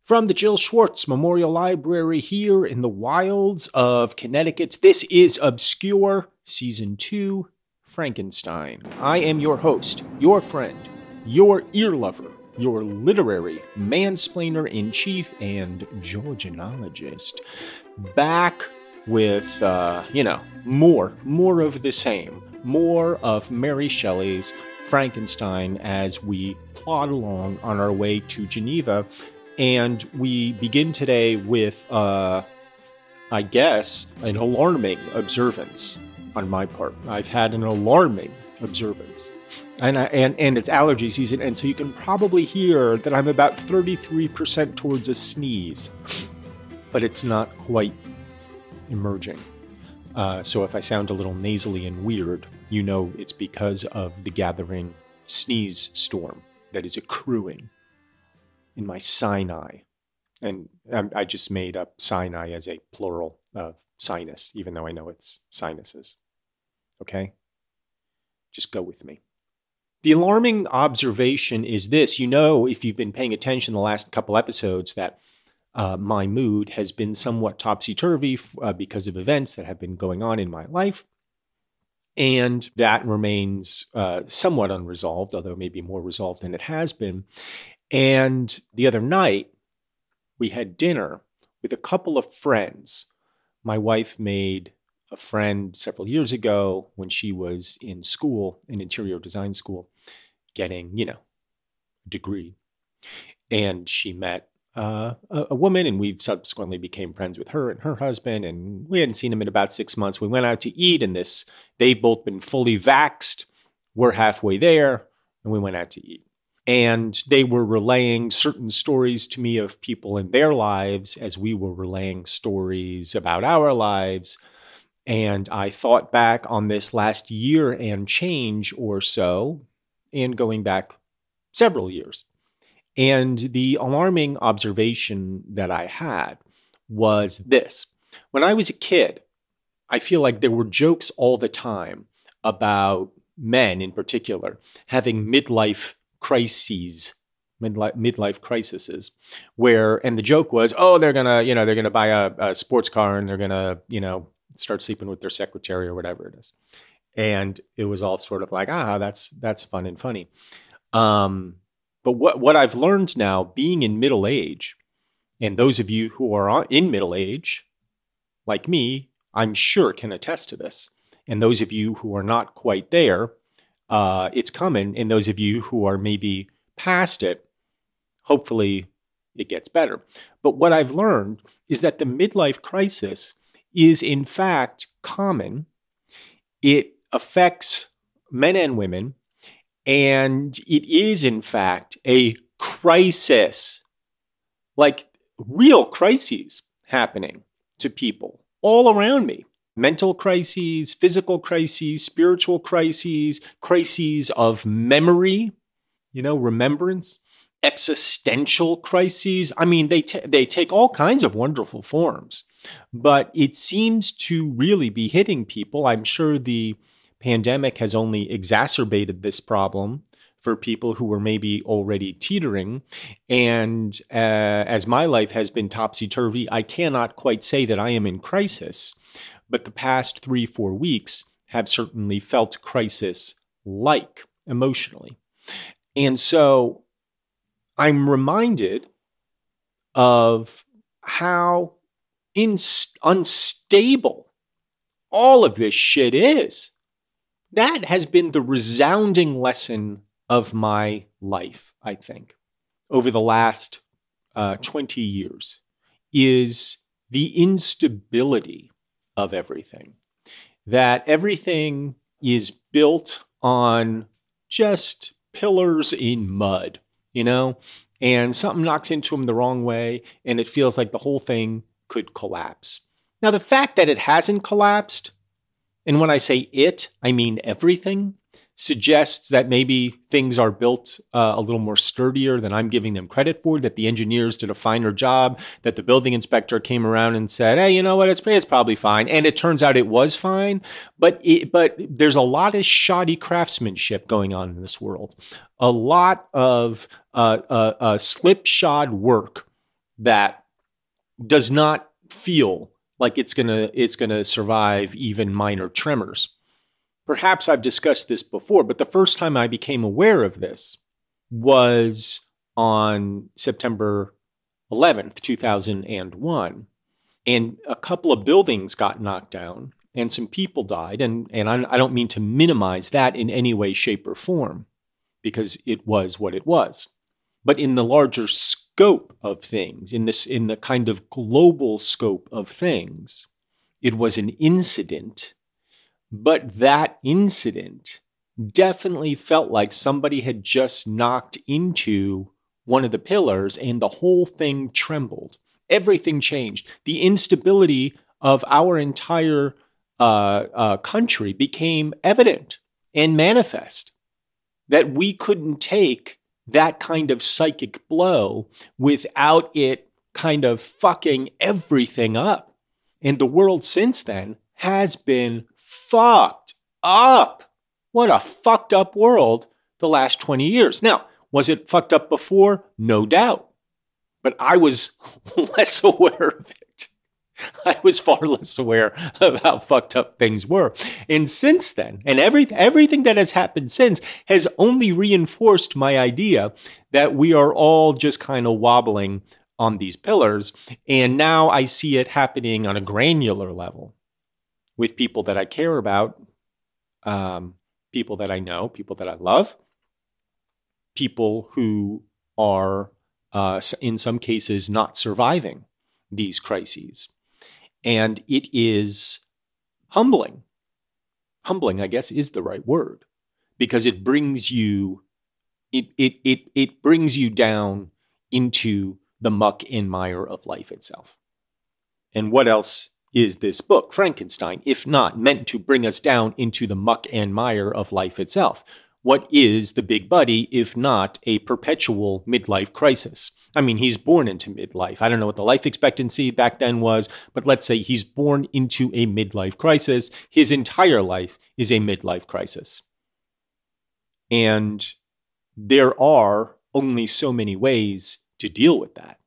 From the Jill Schwartz Memorial Library here in the wilds of Connecticut, this is Obscure Season 2, Frankenstein. I am your host, your friend, your ear lover, your literary mansplainer-in-chief and Georgianologist, back with, more of the same. More of Mary Shelley's Frankenstein as we plod along on our way to Geneva. And we begin today with, I guess, an alarming observance on my part. I've had an alarming observance. And it's allergy season, and so you can probably hear that I'm about 33% towards a sneeze. But it's not quite emerging. So if I sound a little nasally and weird, you know it's because of the gathering sneeze storm that is accruing in my Sinai. And I just made up Sinai as a plural of sinus, even though I know it's sinuses. Okay? Just go with me. The alarming observation is this. You know, if you've been paying attention the last couple episodes, that my mood has been somewhat topsy-turvy because of events that have been going on in my life. And that remains somewhat unresolved, although maybe more resolved than it has been. And the other night, we had dinner with a couple of friends. My wife made a friend several years ago when she was in school, in interior design school, getting, a degree. And she met a woman, and we subsequently became friends with her and her husband. And we hadn't seen him in about 6 months. We went out to eat, and they've both been fully vaxxed. We're halfway there, and we went out to eat. And they were relaying certain stories to me of people in their lives as we were relaying stories about our lives. And I thought back on this last year and change or so, and going back several years. And the alarming observation that I had was this. When I was a kid, I feel like there were jokes all the time about men in particular having midlife crises, midlife crises, and the joke was, oh, they're gonna buy a sports car and they're gonna, start sleeping with their secretary or whatever it is. And it was all sort of like, that's fun and funny. But what I've learned now, being in middle age, and those of you who are in middle age, like me, I'm sure can attest to this. And those of you who are not quite there, it's coming. And those of you who are maybe past it, hopefully it gets better. But what I've learned is that the midlife crisis is in fact common. It affects men and women. And it is, in fact, a crisis, like real crises happening to people all around me. Mental crises, physical crises, spiritual crises, crises of memory, remembrance, existential crises. I mean, they take all kinds of wonderful forms, but it seems to really be hitting people. I'm sure the pandemic has only exacerbated this problem for people who were maybe already teetering. And as my life has been topsy-turvy, I cannot quite say that I am in crisis. But the past 3-4 weeks have certainly felt crisis-like emotionally. And so I'm reminded of how unstable all of this shit is. That has been the resounding lesson of my life, I think, over the last 20 years, is the instability of everything. That everything is built on just pillars in mud, and something knocks into them the wrong way, and it feels like the whole thing could collapse. Now, the fact that it hasn't collapsed, and when I say it, I mean everything, suggests that maybe things are built a little more sturdier than I'm giving them credit for, that the engineers did a finer job, that the building inspector came around and said, hey, you know what, it's probably fine. And it turns out it was fine, but there's a lot of shoddy craftsmanship going on in this world. A lot of slipshod work that does not feel like it's gonna survive even minor tremors. Perhaps I've discussed this before, but the first time I became aware of this was on September 11th, 2001. And a couple of buildings got knocked down and some people died. And I don't mean to minimize that in any way, shape, or form, because it was what it was. But in the larger scope of things, in the kind of global scope of things, it was an incident. But that incident definitely felt like somebody had just knocked into one of the pillars and the whole thing trembled. Everything changed. The instability of our entire country became evident and manifest. That we couldn't take that kind of psychic blow without it kind of fucking everything up. And the world since then has been fucked up. What a fucked up world the last 20 years. Now, was it fucked up before? No doubt. But I was less aware of it. I was far less aware of how fucked up things were. And since then, and everything that has happened since has only reinforced my idea that we are all just kind of wobbling on these pillars. And now I see it happening on a granular level with people that I care about, people that I know, people that I love, people who are, in some cases, not surviving these crises. And it is humbling. Humbling, I guess, is the right word, because it brings you, it brings you down into the muck and mire of life itself. And what else is this book, Frankenstein, if not meant to bring us down into the muck and mire of life itself? What is the big buddy, if not a perpetual midlife crisis? I mean, he's born into midlife. I don't know what the life expectancy back then was, but let's say he's born into a midlife crisis. His entire life is a midlife crisis. And there are only so many ways to deal with that.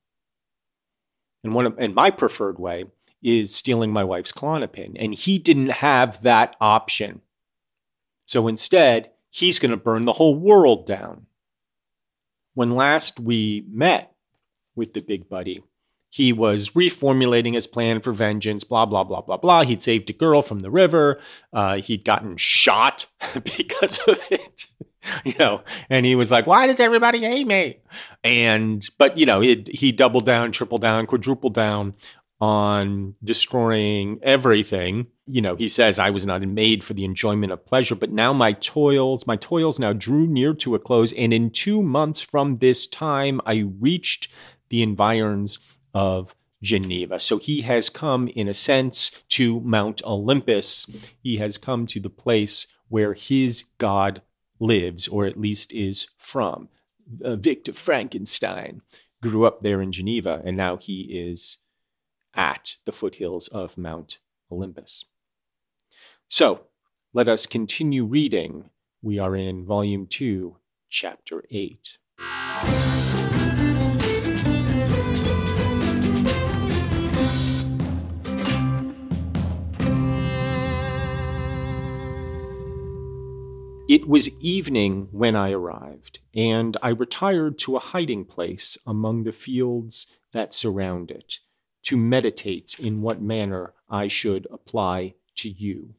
And my preferred way is stealing my wife's Klonopin. And he didn't have that option. So instead, he's going to burn the whole world down. When last we met with the big buddy, he was reformulating his plan for vengeance, blah, blah, blah, blah, blah. He'd saved a girl from the river. He'd gotten shot because of it, and he was like, why does everybody hate me? But he doubled down, tripled down, quadrupled down on destroying everything. He says, I was not made for the enjoyment of pleasure, but now my toils now drew near to a close. And in 2 months from this time, I reached the environs of Geneva. So he has come, in a sense, to Mount Olympus. He has come to the place where his God lives, or at least is from. Victor Frankenstein grew up there in Geneva, and now he is at the foothills of Mount Olympus. So let us continue reading. We are in Volume 2, Chapter 8. It was evening when I arrived, and I retired to a hiding place among the fields that surround it, to meditate in what manner I should apply to you.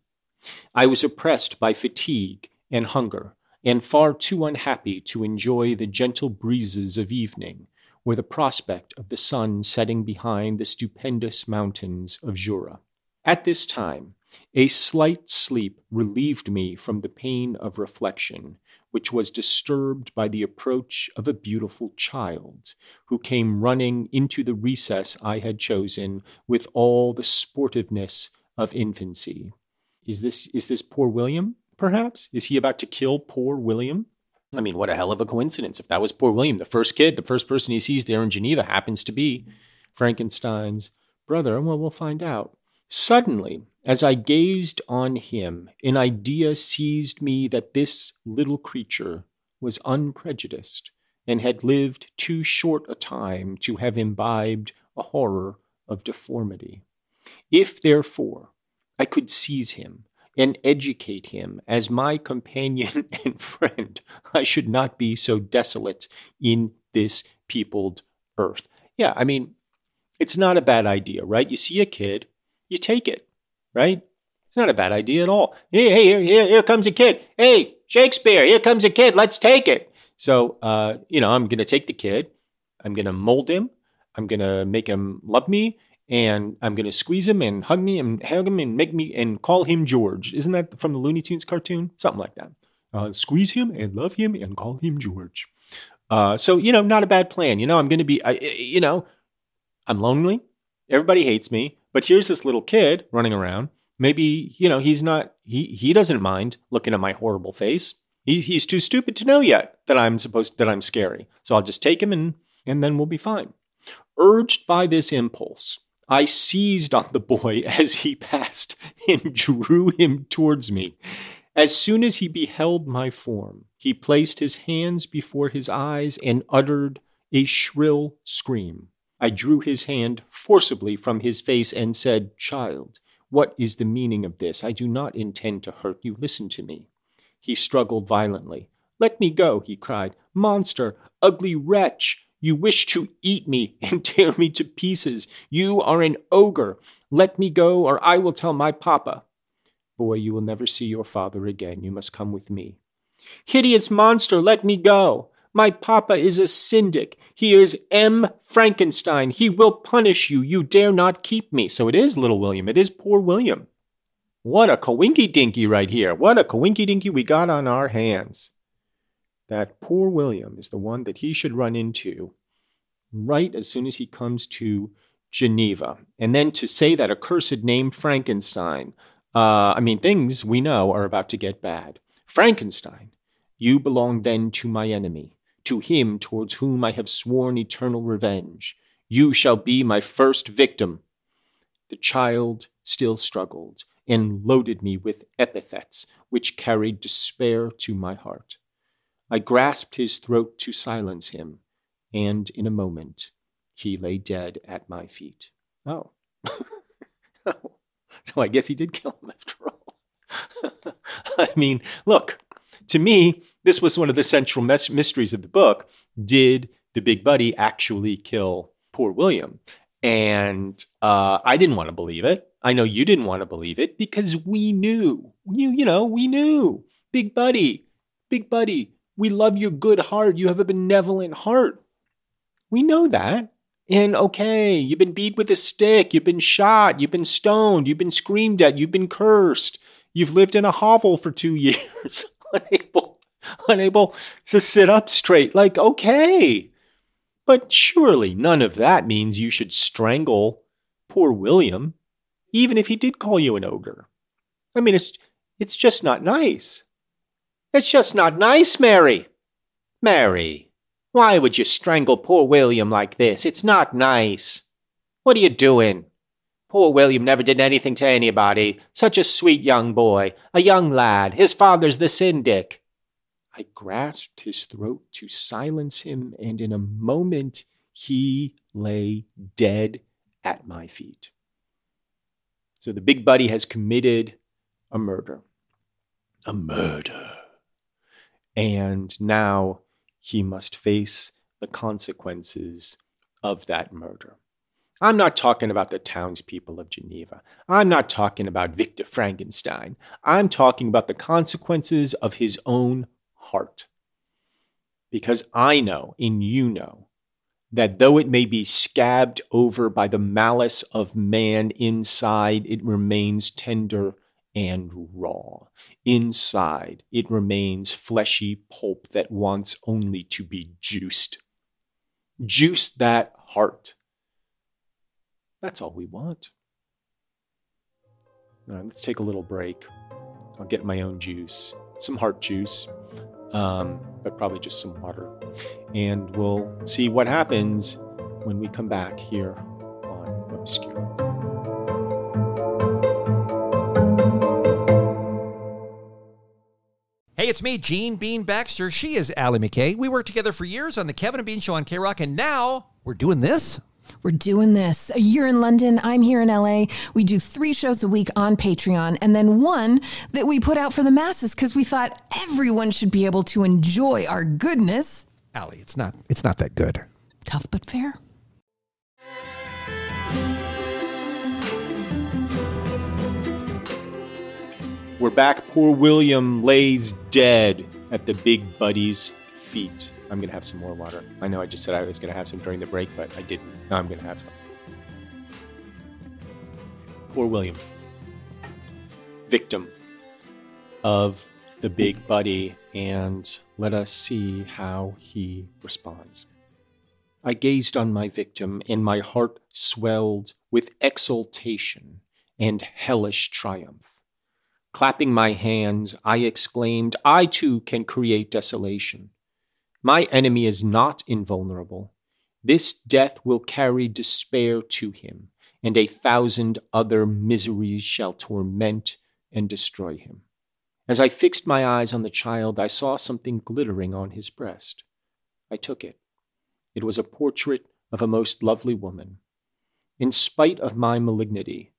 I was oppressed by fatigue and hunger, and far too unhappy to enjoy the gentle breezes of evening, or the prospect of the sun setting behind the stupendous mountains of Jura. At this time, a slight sleep relieved me from the pain of reflection, which was disturbed by the approach of a beautiful child, who came running into the recess I had chosen with all the sportiveness of infancy. Is this poor William, perhaps? Is he about to kill poor William? I mean, what a hell of a coincidence. If that was poor William, the first person he sees there in Geneva happens to be Frankenstein's brother. Well, we'll find out. Suddenly, as I gazed on him, an idea seized me that this little creature was unprejudiced, and had lived too short a time to have imbibed a horror of deformity. If, therefore, I could seize him and educate him as my companion and friend, I should not be so desolate in this peopled earth. Yeah, I mean, it's not a bad idea, right? You see a kid, you take it, right? It's not a bad idea at all. Hey, here comes a kid. Hey, Shakespeare, here comes a kid. Let's take it. So, I'm going to take the kid. I'm going to mold him. I'm going to make him love me. And I'm going to squeeze him and hug me and hug him and make me and call him George. Isn't that from the Looney Tunes cartoon? Something like that. Squeeze him and love him and call him George. So, not a bad plan. I'm going to be, I'm lonely. Everybody hates me. But here's this little kid running around. Maybe, he doesn't mind looking at my horrible face. He's too stupid to know yet that I'm scary. So I'll just take him and then we'll be fine. Urged by this impulse, I seized on the boy as he passed and drew him towards me. As soon as he beheld my form, he placed his hands before his eyes and uttered a shrill scream. I drew his hand forcibly from his face and said, "Child, what is the meaning of this? I do not intend to hurt you. Listen to me." He struggled violently. "Let me go," he cried. "Monster, ugly wretch, you wish to eat me and tear me to pieces. You are an ogre. Let me go, or I will tell my papa." "Boy, you will never see your father again. You must come with me." "Hideous monster, let me go. My papa is a syndic. He is M. Frankenstein. He will punish you. You dare not keep me." So it is little William. It is poor William. What a coinky-dinky right here. What a coinky-dinky we got on our hands. That poor William is the one that he should run into right as soon as he comes to Geneva. And then to say that accursed name Frankenstein. Things we know are about to get bad. Frankenstein, you belong then to my enemy, to him towards whom I have sworn eternal revenge. You shall be my first victim. The child still struggled and loaded me with epithets which carried despair to my heart. I grasped his throat to silence him, and in a moment he lay dead at my feet. Oh. So I guess he did kill him after all. Look, to me, this was one of the central mysteries of the book. Did the big buddy actually kill poor William? And I didn't want to believe it. I know you didn't want to believe it because we knew. We knew. Big buddy, we love your good heart. You have a benevolent heart. We know that. And okay, you've been beat with a stick. You've been shot. You've been stoned. You've been screamed at. You've been cursed. You've lived in a hovel for 2 years, unable to sit up straight. Like, okay. But surely none of that means you should strangle poor William, even if he did call you an ogre. It's just not nice. It's just not nice, Mary. Mary, why would you strangle poor William like this? It's not nice. What are you doing? Poor William never did anything to anybody. Such a sweet young boy, a young lad. His father's the syndic. I grasped his throat to silence him, and in a moment he lay dead at my feet. So the big buddy has committed a murder. A murder. And now he must face the consequences of that murder. I'm not talking about the townspeople of Geneva. I'm not talking about Victor Frankenstein. I'm talking about the consequences of his own heart. Because I know, and you know, that though it may be scabbed over by the malice of man, inside it remains tender and raw. Inside, it remains fleshy pulp that wants only to be juiced. Juice that heart. That's all we want. All right, let's take a little break. I'll get my own juice, some heart juice, but probably just some water. And we'll see what happens when we come back here on Obscure. Hey, it's me, Gene Bean Baxter. She is Allie McKay. We worked together for years on the Kevin and Bean Show on K-Rock, and now we're doing this. We're doing this. You're in London. I'm here in LA. We do 3 shows a week on Patreon, and then one that we put out for the masses because we thought everyone should be able to enjoy our goodness. Allie, it's not that good. Tough but fair. We're back. Poor William lays dead at the big buddy's feet. I'm going to have some more water. I know I just said I was going to have some during the break, but I didn't. Now I'm going to have some. Poor William. Victim of the big buddy, and let us see how he responds. I gazed on my victim, and my heart swelled with exultation and hellish triumph. Clapping my hands, I exclaimed, I too can create desolation. My enemy is not invulnerable. This death will carry despair to him, and 1,000 other miseries shall torment and destroy him. As I fixed my eyes on the child, I saw something glittering on his breast. I took it. It was a portrait of a most lovely woman. In spite of my malignity,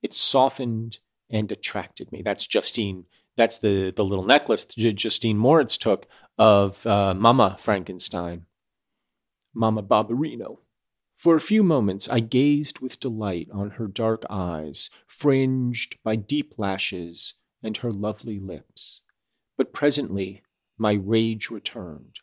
it softened and attracted me. That's Justine. That's the little necklace Justine Moritz took of Mama Frankenstein, Mama Barbarino. For a few moments, I gazed with delight on her dark eyes, fringed by deep lashes, and her lovely lips. But presently, my rage returned.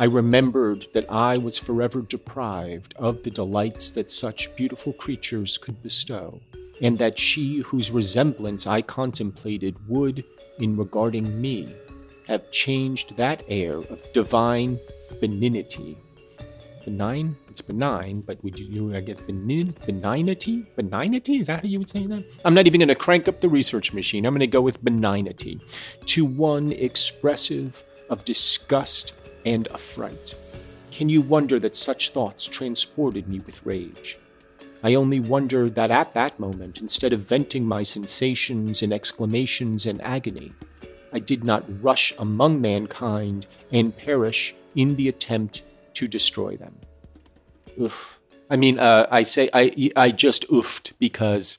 I remembered that I was forever deprived of the delights that such beautiful creatures could bestow, and that she whose resemblance I contemplated would, in regarding me, have changed that air of divine benignity. Benign? It's benign, but would you, I guess, benignity? Benignity? Is that how you would say that? I'm not even going to crank up the research machine. I'm going to go with benignity. To one expressive of disgust and affright. Can you wonder that such thoughts transported me with rage? I only wonder that at that moment, instead of venting my sensations in exclamations and agony, I did not rush among mankind and perish in the attempt to destroy them. Oof. I mean, I just oofed because,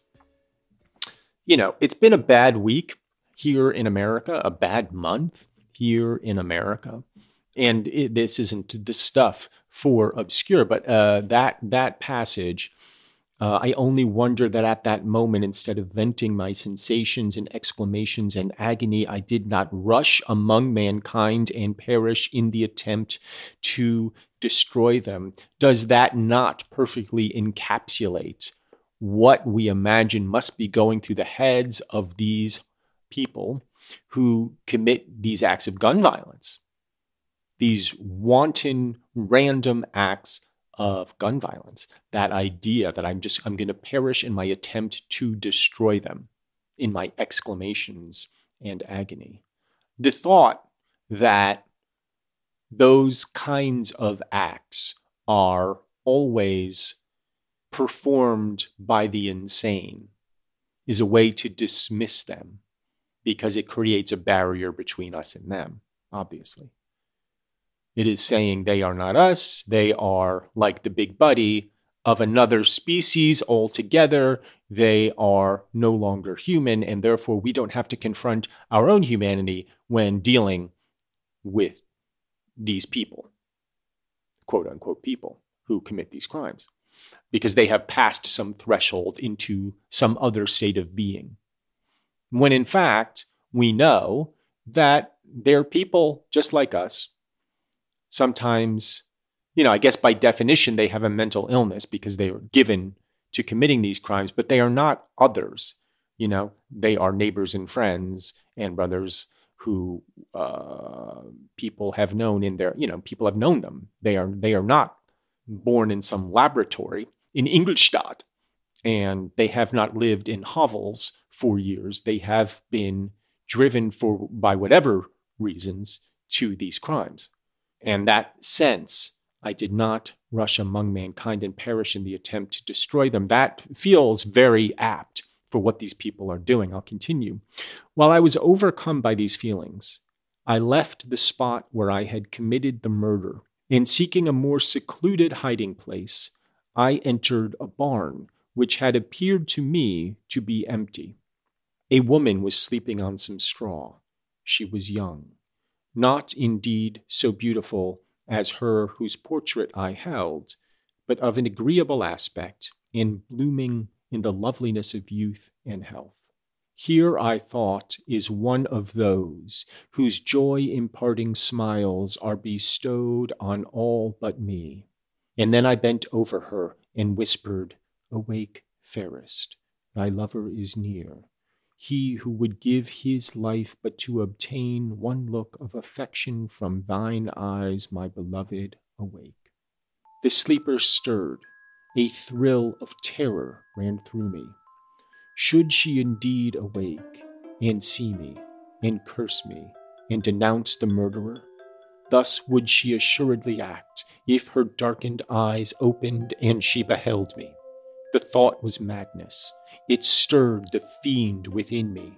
it's been a bad week here in America, a bad month here in America. And this isn't the stuff for Obscure, but that passage, I only wonder that at that moment, instead of venting my sensations and exclamations and agony, I did not rush among mankind and perish in the attempt to destroy them. Does that not perfectly encapsulate what we imagine must be going through the heads of these people who commit these acts of gun violence? These wanton, random acts of gun violence, that idea that I'm going to perish in my attempt to destroy them, in my exclamations and agony. The thought that those kinds of acts are always performed by the insane is a way to dismiss them because it creates a barrier between us and them, obviously. It is saying they are not us. They are like the big buddy of another species altogether. They are no longer human, and therefore we don't have to confront our own humanity when dealing with these people, quote unquote people, who commit these crimes, because they have passed some threshold into some other state of being. When in fact, we know that they're people just like us. Sometimes, I guess by definition, they have a mental illness because they were given to committing these crimes, but they are not others. They are neighbors and friends and brothers who people have known in their, people have known them. They are not born in some laboratory in Ingolstadt, and they have not lived in hovels for years. They have been driven by whatever reasons to these crimes. And that sense, I did not rush among mankind and perish in the attempt to destroy them. That feels very apt for what these people are doing. I'll continue. While I was overcome by these feelings, I left the spot where I had committed the murder, and seeking a more secluded hiding place, I entered a barn which had appeared to me to be empty. A woman was sleeping on some straw. She was young, not indeed so beautiful as her whose portrait I held, but of an agreeable aspect and blooming in the loveliness of youth and health. Here, I thought, is one of those whose joy-imparting smiles are bestowed on all but me. And then I bent over her and whispered, "Awake, fairest, thy lover is near. He who would give his life but to obtain one look of affection from thine eyes, my beloved, awake." The sleeper stirred. A thrill of terror ran through me. Should she indeed awake and see me and curse me and denounce the murderer? Thus would she assuredly act if her darkened eyes opened and she beheld me. The thought was madness. It stirred the fiend within me.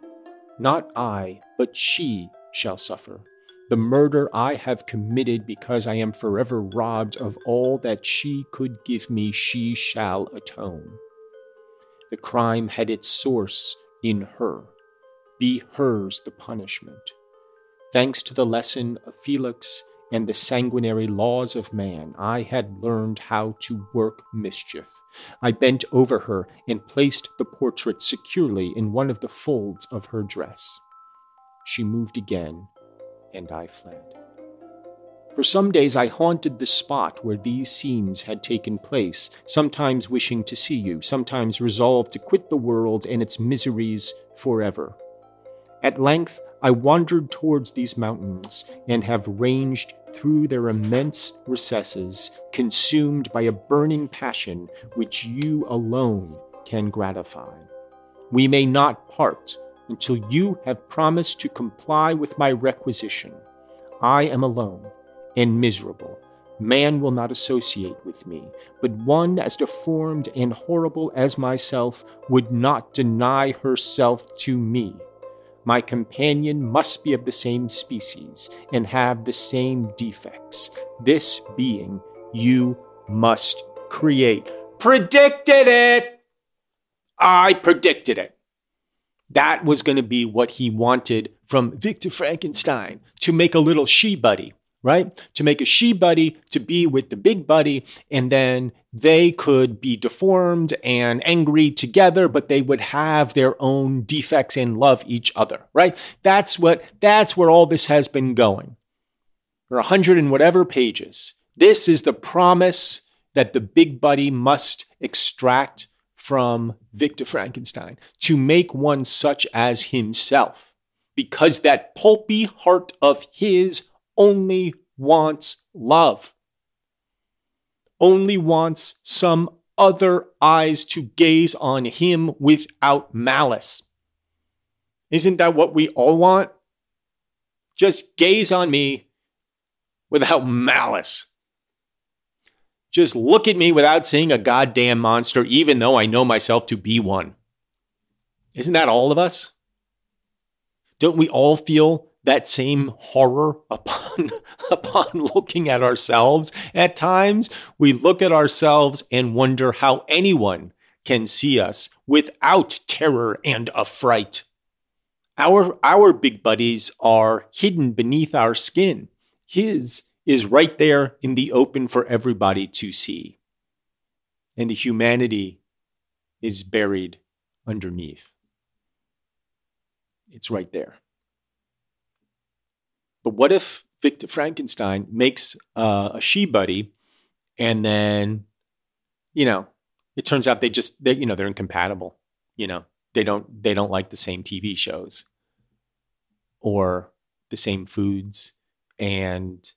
Not I, but she shall suffer. The murder I have committed because I am forever robbed of all that she could give me, she shall atone. The crime had its source in her. Be hers the punishment. Thanks to the lesson of Felix and the sanguinary laws of man, I had learned how to work mischief. I bent over her and placed the portrait securely in one of the folds of her dress. She moved again, and I fled. For some days I haunted the spot where these scenes had taken place, sometimes wishing to see you, sometimes resolved to quit the world and its miseries forever. At length I wandered towards these mountains, and have ranged through their immense recesses, consumed by a burning passion which you alone can gratify. We may not part until you have promised to comply with my requisition. I am alone and miserable. Man will not associate with me, but one as deformed and horrible as myself would not deny herself to me. My companion must be of the same species and have the same defects. This being you must create. Predicted it! I predicted it. That was going to be what he wanted from Victor Frankenstein, to make a little she-buddy, right? To make a she-buddy to be with the big buddy, and then they could be deformed and angry together, but they would have their own defects and love each other, right? That's where all this has been going. For 100 and whatever pages. This is the promise that the big buddy must extract from Victor Frankenstein, to make one such as himself, because that pulpy heart of his only wants love, only wants some other eyes to gaze on him without malice. Isn't that what we all want? Just gaze on me without malice. Just look at me without seeing a goddamn monster, even though I know myself to be one. Isn't that all of us? Don't we all feel that same horror upon looking at ourselves? At times, we look at ourselves and wonder how anyone can see us without terror and affright. Our big buddies are hidden beneath our skin. His is right there in the open for everybody to see. And the humanity is buried underneath. It's right there. But what if Victor Frankenstein makes a she-buddy, and then, it turns out they're incompatible. They don't like the same TV shows or the same foods, and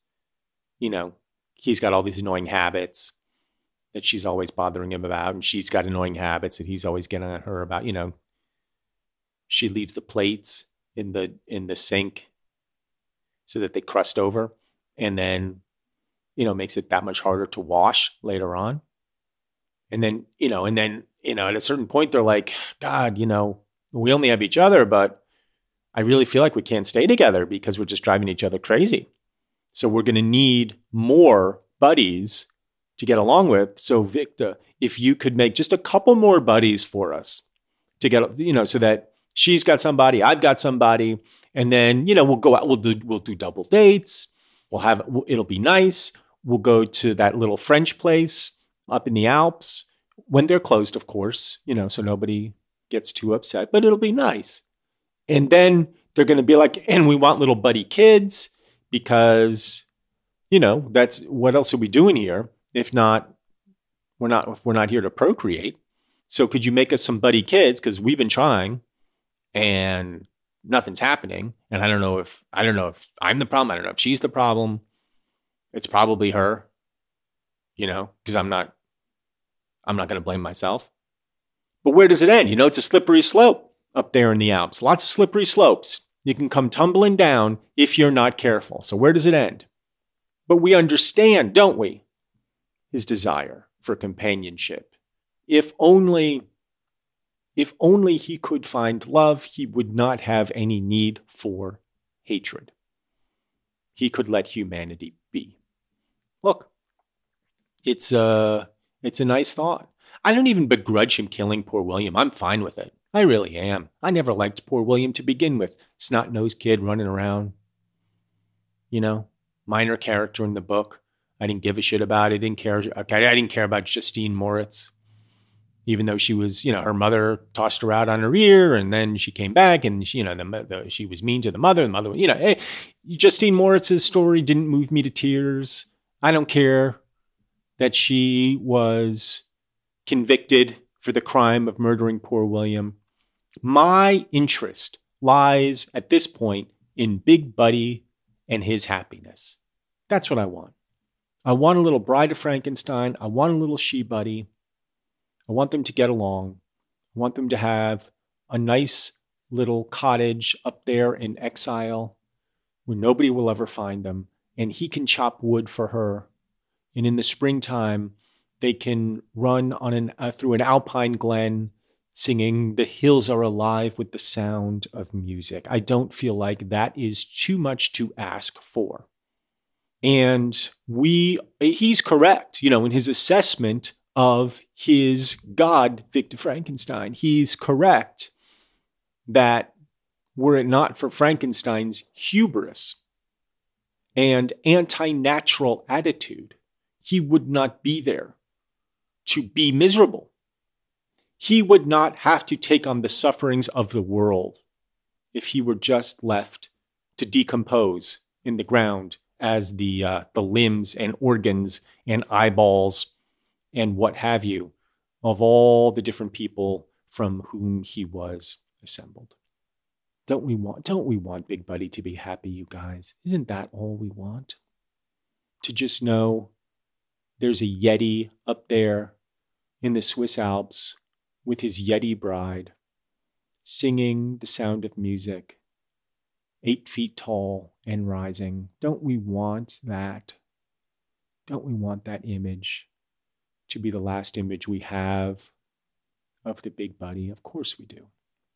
he's got all these annoying habits that she's always bothering him about, and she's got annoying habits that he's always getting at her about. She leaves the plates in the sink so that they crust over, and then makes it that much harder to wash later on. And then at a certain point they're like, God, we only have each other, but I really feel like we can't stay together because we're just driving each other crazy. So we're going to need more buddies to get along with. So Victor, if you could make just a couple more buddies for us to get, so that she's got somebody, I've got somebody, and then, we'll go out, we'll do double dates. It'll be nice. We'll go to that little French place up in the Alps when they're closed, of course, so nobody gets too upset, but it'll be nice. And then they're going to be like, and we want little buddy kids because, that's what else are we doing here? If we're not here to procreate. So could you make us some buddy kids? Because we've been trying and nothing's happening. And I don't know if I'm the problem. I don't know if she's the problem. It's probably her, because I'm not going to blame myself. But where does it end? It's a slippery slope up there in the Alps. Lots of slippery slopes. You can come tumbling down if you're not careful. So where does it end? But we understand, don't we, his desire for companionship. If only he could find love, he would not have any need for hatred. He could let humanity be. Look, it's a nice thought. I don't even begrudge him killing poor William. I'm fine with it. I really am. I never liked poor William to begin with. Snot-nosed kid running around. Minor character in the book. I didn't give a shit about it. I didn't care about Justine Moritz. Even though she was, her mother tossed her out on her ear, and then she came back, and she was mean to the mother. The mother, hey, Justine Moritz's story didn't move me to tears. I don't care that she was convicted for the crime of murdering poor William. My interest lies at this point in Big Buddy and his happiness. That's what I want. I want a little Bride of Frankenstein. I want a little She-Buddy. I want them to get along. I want them to have a nice little cottage up there in exile where nobody will ever find them. And he can chop wood for her. And in the springtime, they can run through an alpine glen singing "The Hills Are Alive with the Sound of Music." I don't feel like that is too much to ask for. And he's correct, in his assessment of his god, Victor Frankenstein. He's correct that were it not for Frankenstein's hubris and anti-natural attitude, he would not be there to be miserable. He would not have to take on the sufferings of the world if he were just left to decompose in the ground as the limbs and organs and eyeballs and what have you of all the different people from whom he was assembled. Don't we want Big Buddy to be happy, you guys? Isn't that all we want? To just know there's a Yeti up there in the Swiss Alps with his Yeti bride, singing the sound of music, 8 feet tall and rising. Don't we want that? Don't we want that image to be the last image we have of the Big Buddy? Of course we do.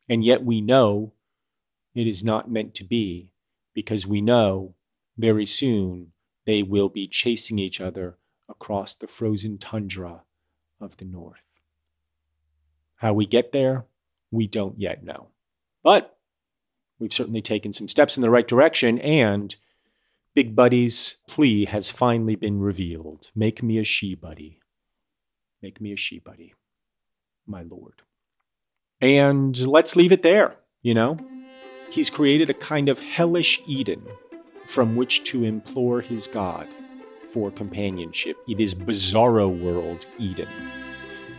And yet we know it is not meant to be, because we know very soon they will be chasing each other across the frozen tundra of the north. How we get there, we don't yet know. But we've certainly taken some steps in the right direction, and Big Buddy's plea has finally been revealed. Make me a She-Buddy. Make me a She-Buddy, my lord. And let's leave it there, He's created a kind of hellish Eden from which to implore his God for companionship. It is Bizarro World Eden,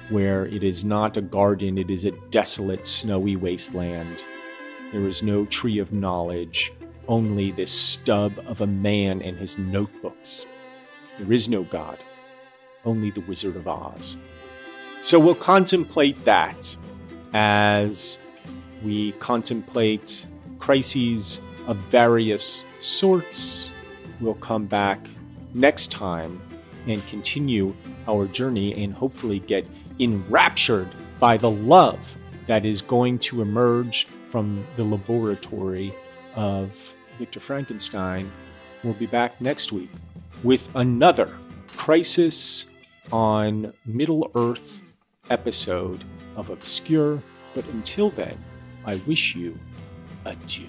where it is not a garden, it is a desolate, snowy wasteland. There is no tree of knowledge, only this stub of a man and his notebooks. There is no God, only the Wizard of Oz. So we'll contemplate that as we contemplate crises of various sorts. We'll come back next time and continue our journey and hopefully get enraptured by the love that is going to emerge from the laboratory of Victor Frankenstein. We'll be back next week with another Crisis on Middle-earth episode of Obscure. But until then, I wish you adieu.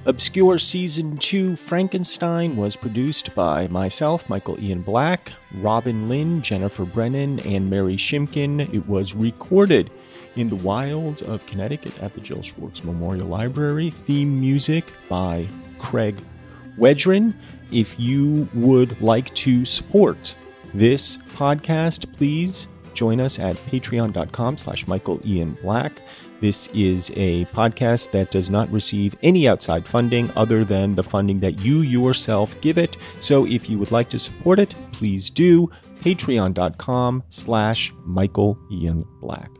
Obscure Season 2 Frankenstein was produced by myself, Michael Ian Black, Robin Lynn, Jennifer Brennan, and Mary Shimkin. It was recorded in the wilds of Connecticut at the Jill Schwartz Memorial Library. Theme music by Craig Wedren. If you would like to support this podcast, please join us at patreon.com/Michael Ian Black. This is a podcast that does not receive any outside funding other than the funding that you yourself give it. So if you would like to support it, please do. Patreon.com/Michael Ian Black.